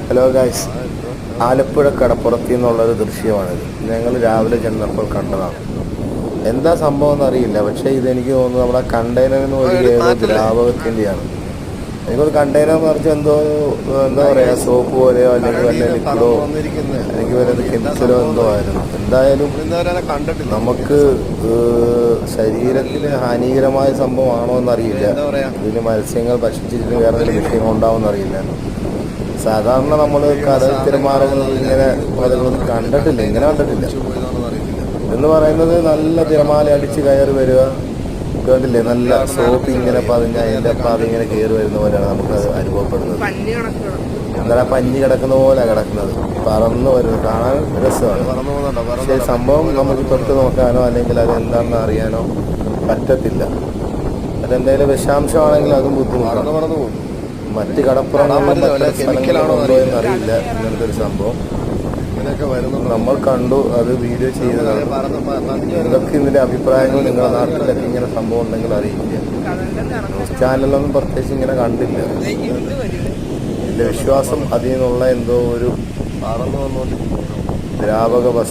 Hello guys, Alappuzha കടപ്പുറത്തു നിന്നുള്ളൊരു ദൃശ്യമാണിത്. ഞങ്ങൾ രാവിലെ ചെന്നപ്പോൾ കണ്ടതാണ്. എന്താ സംഭവം എന്നറിയില്ല, പക്ഷേ ഇതെനിക്ക് തോന്നുന്നു നമ്മുടെ കണ്ടെയ്നറിൽ നിന്ന് ഒഴുകിയ ഏതോ ദ്രാവകത്തിൻ്റെയാണ്. എനിക്കൊരു കണ്ടെയ്നർ എന്ന് പറഞ്ഞാൽ എന്താ പറയുക, സോപ്പ് പോലെയോ അല്ലെങ്കിൽ വല്ല ലിക്വിഡോ അല്ലെങ്കിൽ വല്ല കെമിക്കലോ എന്തോ ആയിരുന്നു. എന്തായാലും നമുക്ക് ശരീരത്തിന് ഹാനികരമായ സംഭവമാണോ എന്നറിയില്ല. ഇതിന് മത്സ്യങ്ങൾ ഭക്ഷിച്ചിട്ട് വേറെ എന്തെങ്കിലും വിഷയം ഉണ്ടാവുമെന്നറിയില്ല. സാധാരണ നമ്മൾ കടൽ തിരമാലകൾ ഇങ്ങനെ കണ്ടിട്ടില്ല, ഇങ്ങനെ കണ്ടിട്ടില്ല. എന്ന് പറയുന്നത് നല്ല തിരമാല അടിച്ച് കയറി വരിക, കണ്ടില്ലേ, നല്ല സോപ്പ് ഇങ്ങനെ പതിഞ്ഞ അതിൻ്റെ അതിങ്ങനെ കയറി വരുന്ന പോലെയാണ് നമുക്കത് അനുഭവപ്പെടുന്നത്. നല്ല പഞ്ഞി കിടക്കുന്ന പോലെ കിടക്കുന്നത്, പറന്ന് വരുന്നത്, കാണാൻ രസമാണ്. പക്ഷേ സംഭവം നമുക്ക് തൊട്ട് നോക്കാനോ അല്ലെങ്കിൽ അത് എന്താണെന്ന് അറിയാനോ പറ്റത്തില്ല. അതെന്തായാലും വിഷാംശമാണെങ്കിൽ അതും ബുദ്ധിമുട്ടാണ്. മറ്റ് കടപ്പുറങ്ങളിലും സ്ഥലങ്ങളാണോ എന്നറിയില്ല ഇങ്ങനത്തെ ഒരു സംഭവം. നമ്മൾ കണ്ടു, അത് വീഡിയോ ചെയ്തതാണ്. നിങ്ങൾക്ക് ഇതിൻ്റെ അഭിപ്രായങ്ങൾ നിങ്ങളുടെ നാട്ടിലൊക്കെ ഇങ്ങനെ സംഭവം ഉണ്ടെങ്കിൽ അറിയിക്കുക. ന്യൂസ് ചാനലൊന്നും പ്രത്യേകിച്ച് ഇങ്ങനെ കണ്ടില്ല. എൻ്റെ വിശ്വാസം അതിൽ നിന്നുള്ള എന്തോ ഒരു ദ്രാവക